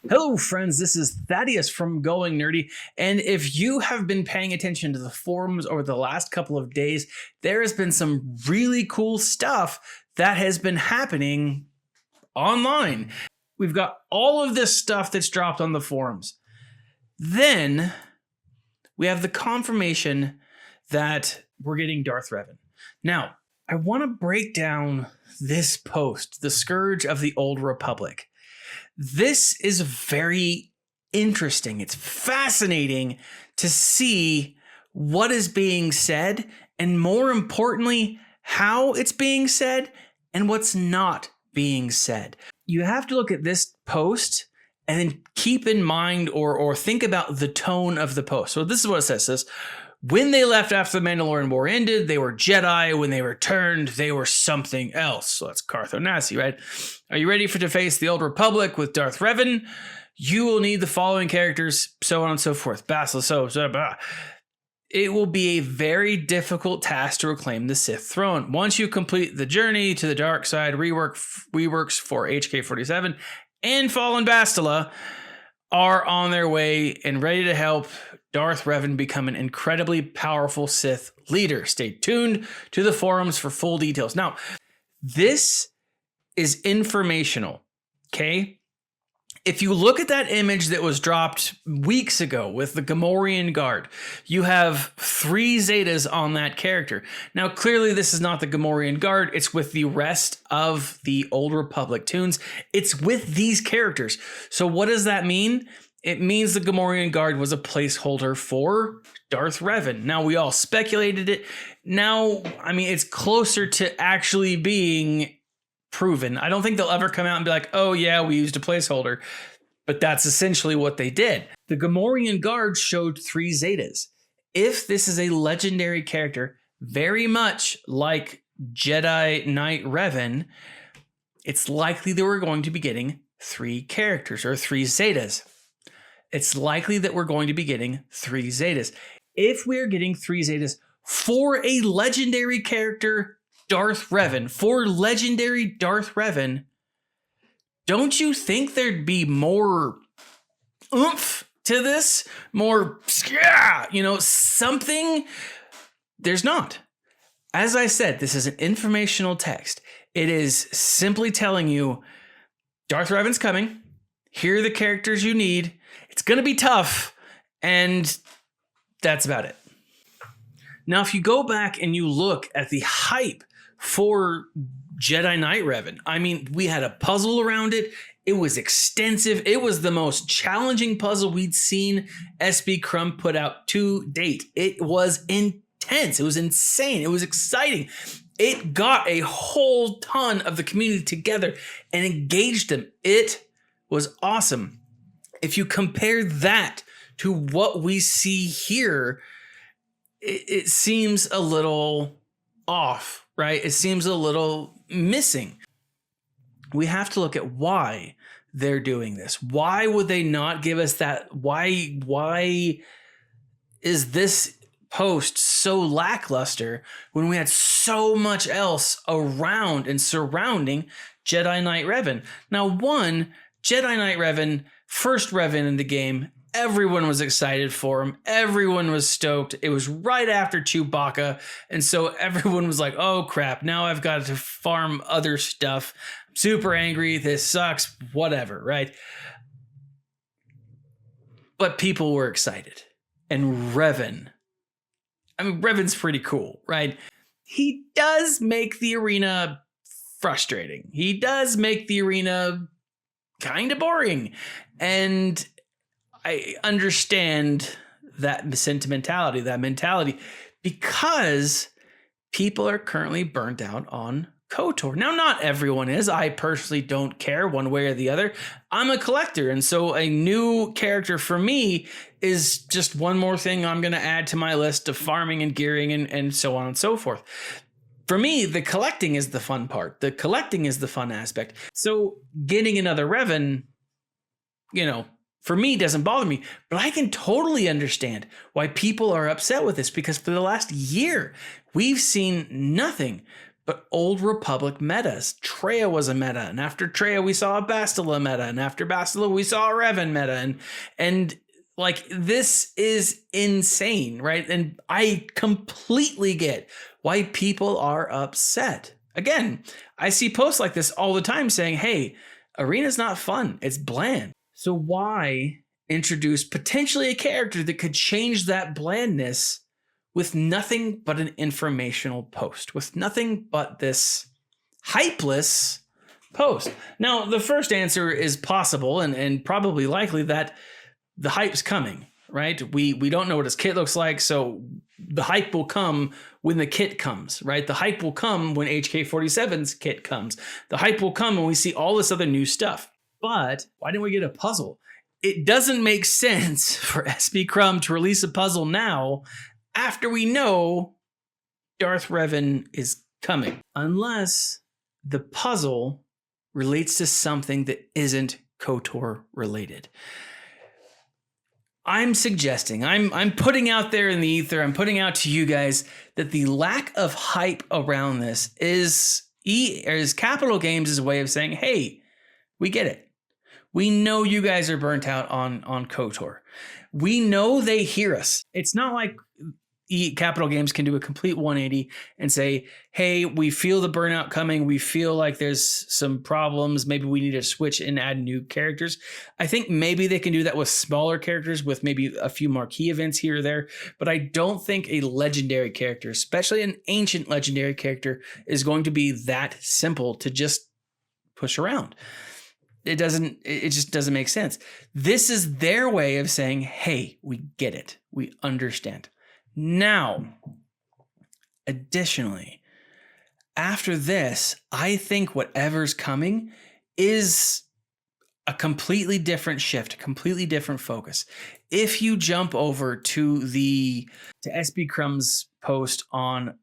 Hello, friends. This is Thaddeus from Going Nerdy. And if you have been paying attention to the forums over the last couple of days, there has been some really cool stuff that has been happening online. We've got all of this stuff that's dropped on the forums. Then we have the confirmation that we're getting Darth Revan. Now, I want to break down this post, The Scourge of the Old Republic. This is very interesting. It's fascinating to see what is being said, and more importantly, how it's being said and what's not being said. You have to look at this post and then keep in mind or think about the tone of the post. So this is what it says. It says, when they left after the Mandalorian War ended, they were Jedi. When they returned, they were something else. So that's Cartho Nasi, right? Are you ready to face the Old Republic with Darth Revan? You will need the following characters, so on and so forth. It will be a very difficult task to reclaim the Sith throne. Once you complete the journey to the dark side, reworks for HK-47 and Fallen Bastila are on their way and ready to help Darth Revan become an incredibly powerful Sith leader. Stay tuned to the forums for full details. Now, this is informational, okay? If you look at that image that was dropped weeks ago with the Gamorrean Guard, you have 3 Zetas on that character. Now, clearly this is not the Gamorrean Guard. It's with the rest of the Old Republic tunes. It's with these characters. So what does that mean? It means the Gamorrean Guard was a placeholder for Darth Revan. Now, we all speculated it. Now, I mean, it's closer to actually being proven. I don't think they'll ever come out and be like, oh yeah, we used a placeholder, but that's essentially what they did. The Gamorrean Guard showed 3 Zetas. If this is a legendary character, very much like Jedi Knight Revan, it's likely that we're going to be getting 3 characters or 3 Zetas. It's likely that we're going to be getting 3 Zetas. If we're getting 3 Zetas for a legendary character, Darth Revan, for legendary Darth Revan, don't you think there'd be more oomph to this? More, something? There's not. As I said, this is an informational text. It is simply telling you Darth Revan's coming. Here are the characters you need. It's going to be tough, and that's about it. Now, if you go back and you look at the hype for Jedi Knight Revan, I mean, we had a puzzle around it. It was extensive. It was the most challenging puzzle we'd seen SB Crumb put out to date. It was intense. It was insane. It was exciting. It got a whole ton of the community together and engaged them. It was awesome. If you compare that to what we see here, it seems a little off, right? It seems a little missing. We have to look at why they're doing this. Why would they not give us that? Why is this post so lackluster when we had so much else around and surrounding Jedi Knight Revan? Now, one, Jedi Knight Revan, first Revan in the game, everyone was excited for him. Everyone was stoked. It was right after Chewbacca. And so everyone was like, oh crap, now I've got to farm other stuff. I'm super angry. This sucks, whatever, right? But people were excited. And Revan's pretty cool, right? He does make the arena frustrating. He does make the arena kind of boring. And I understand that sentimentality, that mentality, because people are currently burnt out on KOTOR. Now, not everyone is. I personally don't care one way or the other. I'm a collector, and so a new character for me is just one more thing I'm going to add to my list of farming and gearing and so on and so forth. For me, the collecting is the fun part. The collecting is the fun aspect. So getting another Revan, for me, doesn't bother me. But I can totally understand why people are upset with this, because for the last year, we've seen nothing but Old Republic metas. Traya was a meta, and after Traya we saw a Bastila meta, and after Bastila we saw a Revan meta, and like, this is insane, right? And I completely get why people are upset. Again, I see posts like this all the time saying, hey, Arena's not fun, it's bland. So why introduce potentially a character that could change that blandness with nothing but an informational post, with nothing but this hypeless post? Now, the first answer is possible and probably likely that the hype's coming, right? We don't know what his kit looks like, so the hype will come when the kit comes, right? The hype will come when HK47's kit comes. The hype will come when we see all this other new stuff. But why didn't we get a puzzle? It doesn't make sense for SB Crumb to release a puzzle now after we know Darth Revan is coming, unless the puzzle relates to something that isn't KOTOR related. I'm suggesting, I'm putting out there in the ether, I'm putting out to you guys that the lack of hype around this is Capital Games' way of saying, hey, we get it. We know you guys are burnt out on KOTOR. We know they hear us. It's not like Capital Games can do a complete 180 and say, hey, we feel the burnout coming. We feel like there's some problems. Maybe we need to switch and add new characters. I think maybe they can do that with smaller characters, with maybe a few marquee events here or there. But I don't think a legendary character, especially an ancient legendary character, is going to be that simple to just push around. It just doesn't make sense. This is their way of saying, hey, we get it. We understand. Now, additionally, after this, I think whatever's coming is a completely different shift, a completely different focus. If you jump over to SB Crumb's post on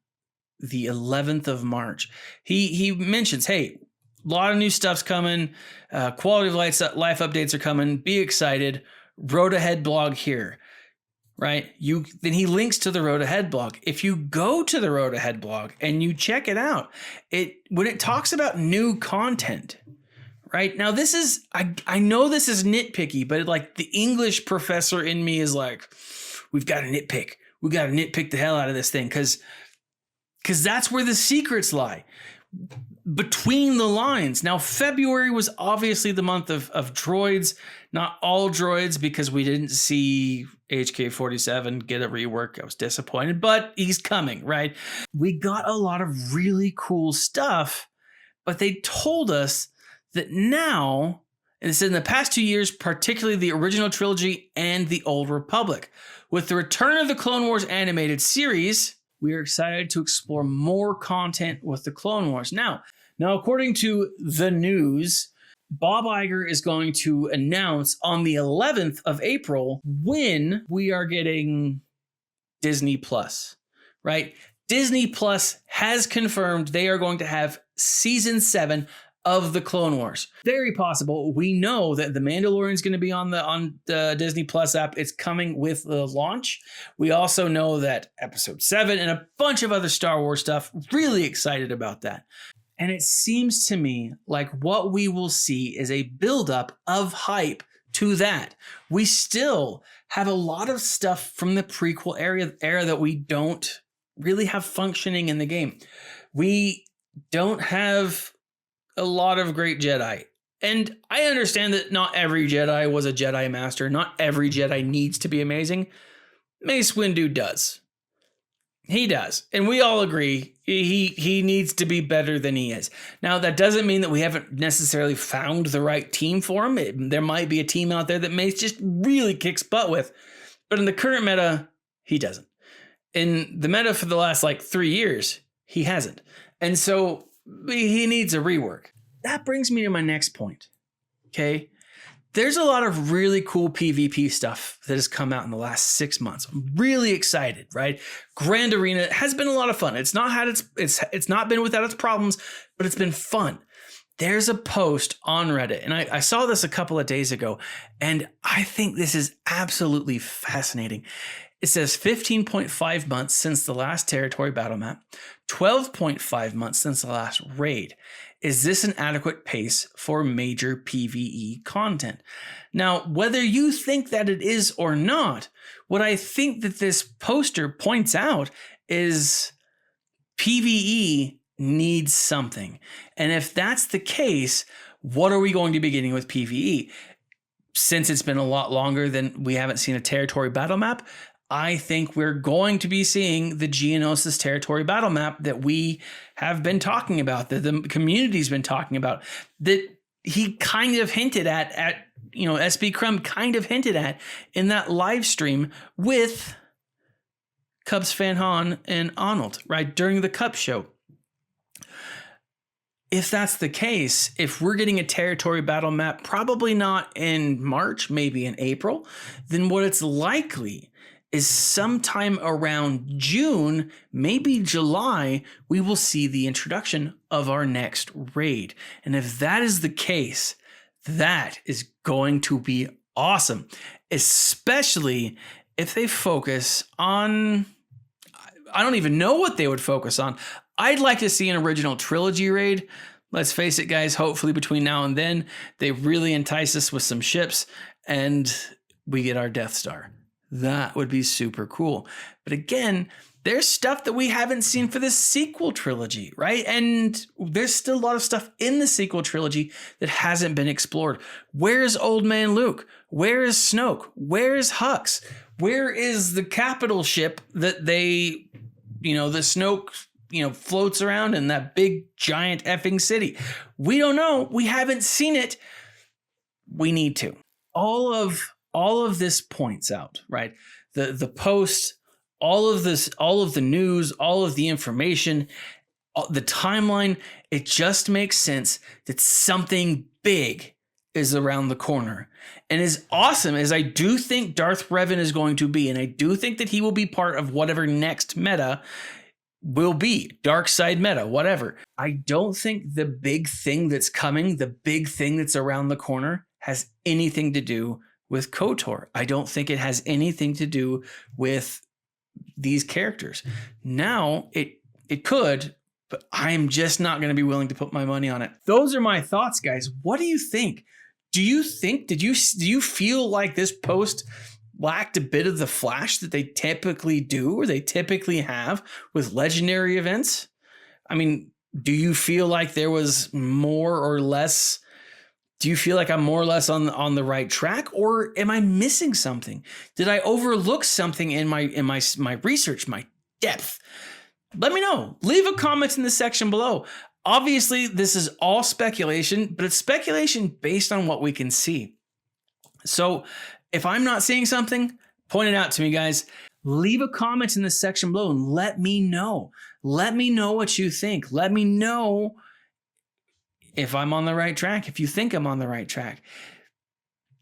the 11th of March, he mentions, hey, a lot of new stuff's coming. Quality of life updates are coming. Be excited. Road Ahead blog here. Right? Then he links to the Road Ahead blog. If you go to the Road Ahead blog and you check it out, when it talks about new content, right? Now this is, I know this is nitpicky, but like the English professor in me is like, we've got to nitpick. We got to nitpick the hell out of this thing because that's where the secrets lie. Between the lines. Now, February was obviously the month of droids, not all droids, because we didn't see HK47 get a rework. I was disappointed, but he's coming, right? We got a lot of really cool stuff, but they told us that now, and it's in the past 2 years, particularly the original trilogy and the Old Republic, with the return of the Clone Wars animated series, we are excited to explore more content with the Clone Wars. Now, according to the news, Bob Iger is going to announce on the 11th of April when we are getting Disney Plus, right? Disney Plus has confirmed they are going to have season 7 of the Clone Wars. Very possible. We know that The Mandalorian is going to be on the Disney Plus app. It's coming with the launch. We also know that Episode 7 and a bunch of other Star Wars stuff. Really excited about that. And it seems to me like what we will see is a buildup of hype to that. We still have a lot of stuff from the prequel era that we don't really have functioning in the game. We don't have a lot of great Jedi. And I understand that not every Jedi was a Jedi Master. Not every Jedi needs to be amazing. Mace Windu does. He does. And we all agree he needs to be better than he is. Now, that doesn't mean that we haven't necessarily found the right team for him. There might be a team out there that Mace just really kicks butt with. But in the current meta, he doesn't. In the meta for the last 3 years, he hasn't. And so he needs a rework. That brings me to my next point. Okay. There's a lot of really cool PvP stuff that has come out in the last 6 months. I'm really excited, right? Grand Arena has been a lot of fun. It's not been without its problems, but it's been fun. There's a post on Reddit, and I saw this a couple of days ago, and I think this is absolutely fascinating. It says 15.5 months since the last territory battle map, 12.5 months since the last raid. Is this an adequate pace for major PvE content? Now, whether you think that it is or not, what I think that this poster points out is PvE needs something. And if that's the case, what are we going to be getting with PvE? Since it's been a lot longer than we haven't seen a territory battle map, I think we're going to be seeing the Geonosis territory battle map that we have been talking about, that the community's been talking about, that he kind of hinted at SB Crumb kind of hinted at in that live stream with Cubs fan Han and Arnold, right, during the Cup show. If that's the case, if we're getting a territory battle map, probably not in March, maybe in April, then what it's likely is sometime around June, maybe July, we will see the introduction of our next raid. And if that is the case, that is going to be awesome, especially if they focus on, I don't even know what they would focus on. I'd like to see an original trilogy raid. Let's face it, guys, hopefully between now and then, they really entice us with some ships and we get our Death Star. That would be super cool. But again, there's stuff that we haven't seen for the sequel trilogy, right? And there's still a lot of stuff in the sequel trilogy that hasn't been explored. Where's Old Man Luke? Where is Snoke? Where is Hux? Where is the capital ship that the Snoke, floats around in that big giant effing city? We don't know. We haven't seen it. We need to. All of this points out, right? The post, all of the news, all of the information, the timeline, it just makes sense that something big is around the corner. And as awesome as I do think Darth Revan is going to be, and I do think that he will be part of whatever next meta will be, dark side meta, whatever, I don't think the big thing that's coming, the big thing that's around the corner, has anything to do with KOTOR. I don't think it has anything to do with these characters. Now, it could, but I'm just not going to be willing to put my money on it. Those are my thoughts, guys. What do you think? Do you feel like this post lacked a bit of the flash that they typically do or they typically have with legendary events? I mean, do you feel like there was more or less? Do you feel like I'm more or less on the right track, or am I missing something? Did I overlook something in my research, my depth? Let me know. Leave a comment in the section below. Obviously, this is all speculation, but it's speculation based on what we can see. So if I'm not seeing something, point it out to me, guys. Leave a comment in the section below and let me know. Let me know what you think. Let me know if I'm on the right track, if you think I'm on the right track.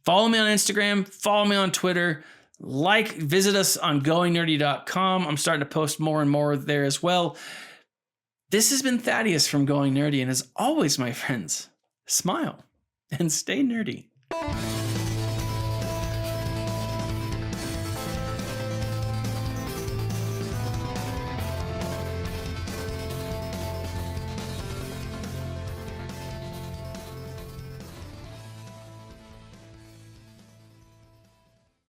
Follow me on Instagram, follow me on Twitter, visit us on goingnerdy.com. I'm starting to post more and more there as well. This has been Thaddeus from Going Nerdy, and as always, my friends, smile and stay nerdy.